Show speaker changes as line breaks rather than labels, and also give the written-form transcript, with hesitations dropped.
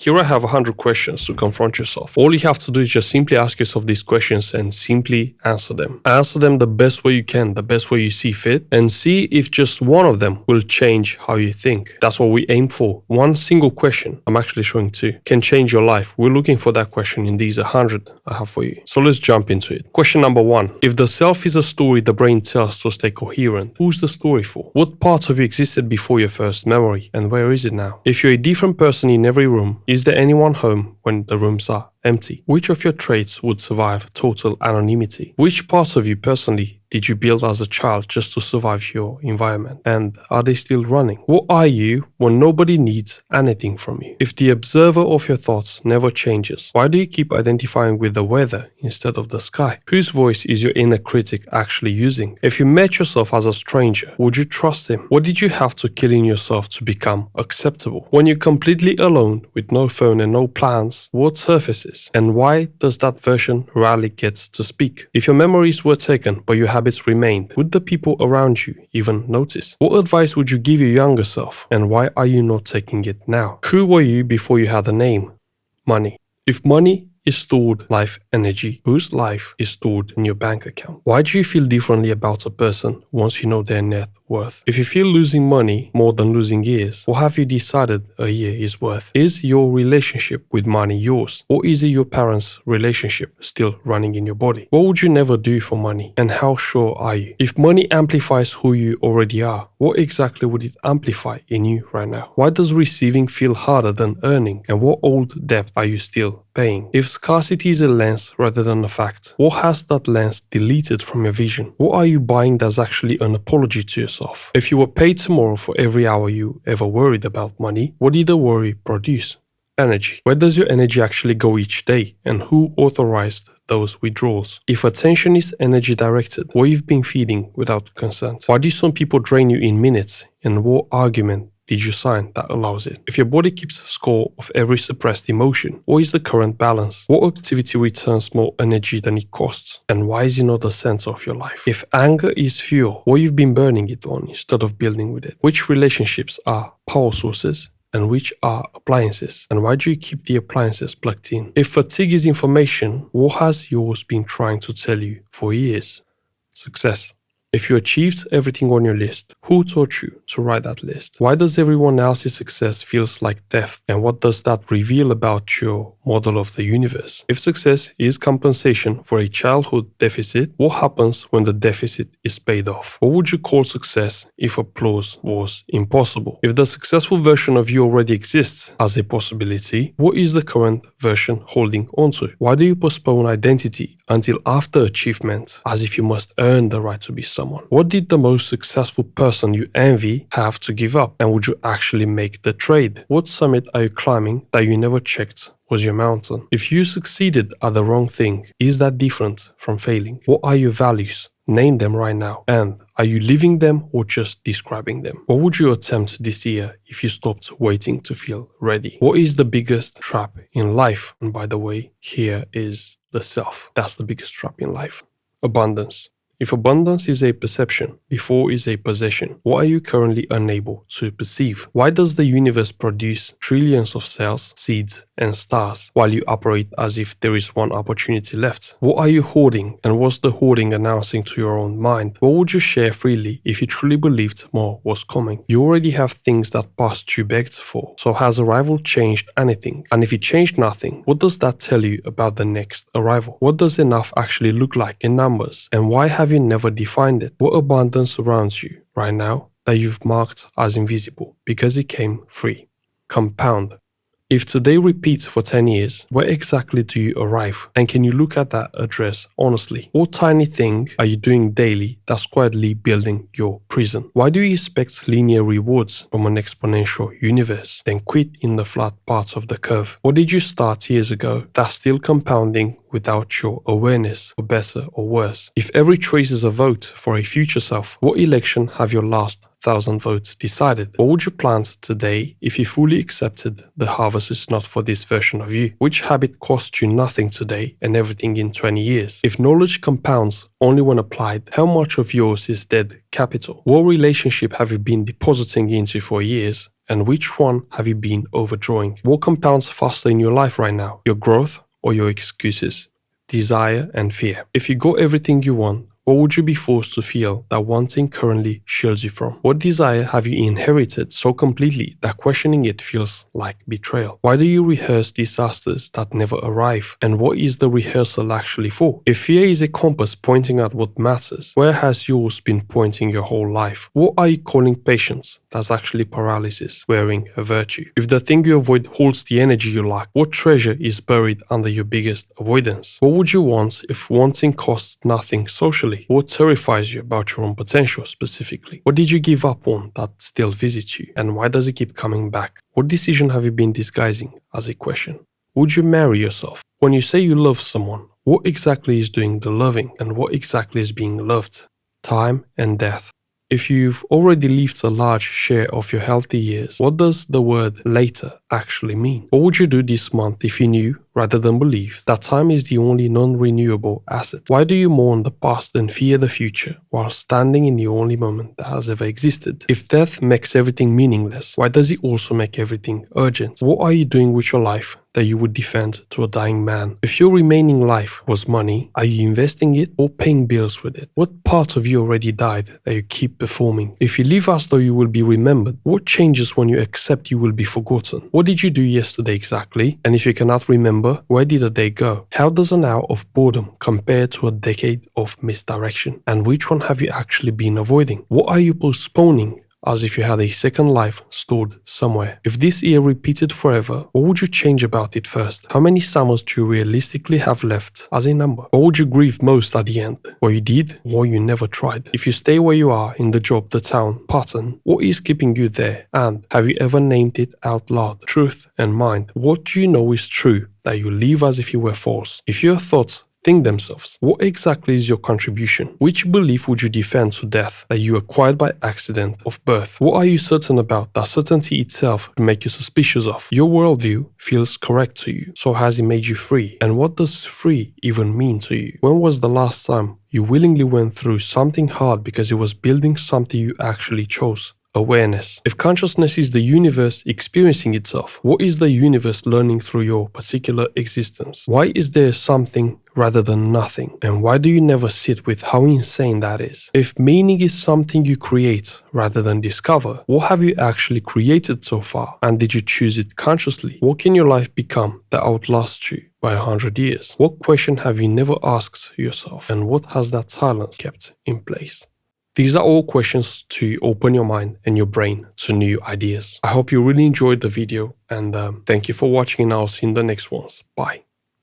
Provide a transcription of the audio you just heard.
Here I have 100 questions to confront yourself. All you have to do is just simply ask yourself these questions and simply answer them. Answer them the best way you can, the best way you see fit, and see if just one of them will change how you think. That's what we aim for. One single question, I'm actually showing two, can change your life. We're looking for that question in these 100 I have for you. So let's jump into it. Question number 1. If the self is a story the brain tells to stay coherent, who's the story for? What parts of you existed before your first memory, and where is it now? If you're a different person in every room, is there anyone home when the rooms are empty? Which of your traits would survive total anonymity? Which parts of you personally did you build as a child just to survive your environment? And are they still running? What are you when nobody needs anything from you? If the observer of your thoughts never changes, why do you keep identifying with the weather instead of the sky? Whose voice is your inner critic actually using? If you met yourself as a stranger, would you trust him? What did you have to kill in yourself to become acceptable? When you're completely alone with no phone and no plans, what surfaces? And why does that version rarely get to speak? If your memories were taken but your habits remained, would the people around you even notice? What advice would you give your younger self? And why are you not taking it now? Who were you before you had a name? Money. If money is stored life energy, whose life is stored in your bank account? Why do you feel differently about a person once you know their net worth? If you feel losing money more than losing years, what have you decided a year is worth? Is your relationship with money yours? Or is it your parents' relationship still running in your body? What would you never do for money? And how sure are you? If money amplifies who you already are, what exactly would it amplify in you right now? Why does receiving feel harder than earning? And what old debt are you still paying? If scarcity is a lens rather than a fact, what has that lens deleted from your vision? What are you buying that's actually an apology to yourself? If you were paid tomorrow for every hour you ever worried about money, what did the worry produce? Energy. Where does your energy actually go each day? And who authorized those withdrawals? If attention is energy directed, what you've been feeding without consent? Why do some people drain you in minutes? And what argument did you sign that allows it? If your body keeps score of every suppressed emotion, what is the current balance? What activity returns more energy than it costs? And why is it not the center of your life? If anger is fuel, what you've been burning it on instead of building with it? Which relationships are power sources and which are appliances? And why do you keep the appliances plugged in? If fatigue is information, what has yours been trying to tell you for years? Success. If you achieved everything on your list, who taught you to write that list? Why does everyone else's success feels like death? And what does that reveal about your model of the universe? If success is compensation for a childhood deficit, what happens when the deficit is paid off? What would you call success if applause was impossible? If the successful version of you already exists as a possibility, what is the current version holding onto? Why do you postpone identity until after achievement, as if you must earn the right to be someone? What did the most successful person you envy have to give up? And would you actually make the trade? What summit are you climbing that you never checked was your mountain? If you succeeded at the wrong thing, is that different from failing? What are your values? Name them right now. And are you living them or just describing them? What would you attempt this year if you stopped waiting to feel ready? What is the biggest trap in life? And by the way, here is the self. That's the biggest trap in life. Abundance. If abundance is a perception, before is a possession, what are you currently unable to perceive? Why does the universe produce trillions of cells, seeds, and stars, while you operate as if there is one opportunity left? What are you hoarding, and what's the hoarding announcing to your own mind? What would you share freely if you truly believed more was coming? You already have things that past you begged for, so has arrival changed anything? And if it changed nothing, what does that tell you about the next arrival? What does enough actually look like in numbers? And why have you never defined it? What abundance surrounds you right now that you've marked as invisible because it came free? Compound. If today repeats for 10 years, where exactly do you arrive? And can you look at that address honestly? What tiny thing are you doing daily that's quietly building your prison? Why do you expect linear rewards from an exponential universe, then quit in the flat parts of the curve? What did you start years ago that's still compounding without your awareness, for better or worse? If every choice is a vote for a future self, what election have your last 1,000 votes decided? What would you plant today if you fully accepted the harvest is not for this version of you? Which habit cost you nothing today and everything in 20 years? If knowledge compounds only when applied, how much of yours is dead capital? What relationship have you been depositing into for years And which one have you been overdrawing? What compounds faster in your life right now? Your growth or your excuses? Desire and fear. If you got everything you want, what would you be forced to feel that wanting currently shields you from? What desire have you inherited so completely that questioning it feels like betrayal? Why do you rehearse disasters that never arrive? And what is the rehearsal actually for? If fear is a compass pointing out what matters, where has yours been pointing your whole life? What are you calling patience? That's actually paralysis, wearing a virtue. If the thing you avoid holds the energy you lack, what treasure is buried under your biggest avoidance? What would you want if wanting costs nothing socially? What terrifies you about your own potential specifically? What did you give up on that still visits you? And why does it keep coming back? What decision have you been disguising as a question? Would you marry yourself? When you say you love someone, what exactly is doing the loving and what exactly is being loved? Time and death. If you've already lived a large share of your healthy years, what does the word later actually mean? What would you do this month if you knew, rather than believe, that time is the only non-renewable asset? Why do you mourn the past and fear the future while standing in the only moment that has ever existed? If death makes everything meaningless, why does it also make everything urgent? What are you doing with your life that you would defend to a dying man? If your remaining life was money, are you investing it or paying bills with it? What part of you already died that you keep performing? If you live as though you will be remembered, what changes when you accept you will be forgotten? What did you do yesterday exactly? And if you cannot remember, where did a day go? How does an hour of boredom compare to a decade of misdirection? And which one have you actually been avoiding? What are you postponing as if you had a second life stored somewhere? If this year repeated forever, what would you change about it first? How many summers do you realistically have left as a number? What would you grieve most at the end? What you did or what you never tried? If you stay where you are, in the job, the town, pattern, what is keeping you there? And have you ever named it out loud? Truth and mind. What do you know is true that you live as if you were false? If your thoughts think themselves, what exactly is your contribution? Which belief would you defend to death that you acquired by accident of birth? What are you certain about that certainty itself would make you suspicious of? Your worldview feels correct to you, so has it made you free? And what does free even mean to you? When was the last time you willingly went through something hard because it was building something you actually chose? Awareness. If consciousness is the universe experiencing itself, what is the universe learning through your particular existence? Why is there something rather than nothing? And why do you never sit with how insane that is? If meaning is something you create rather than discover, what have you actually created so far? And did you choose it consciously? What can your life become that outlasts you by 100 years? What question have you never asked yourself? And what has that silence kept in place? These are all questions to open your mind and your brain to new ideas. I hope you really enjoyed the video and thank you for watching, and I'll see you in the next ones. Bye.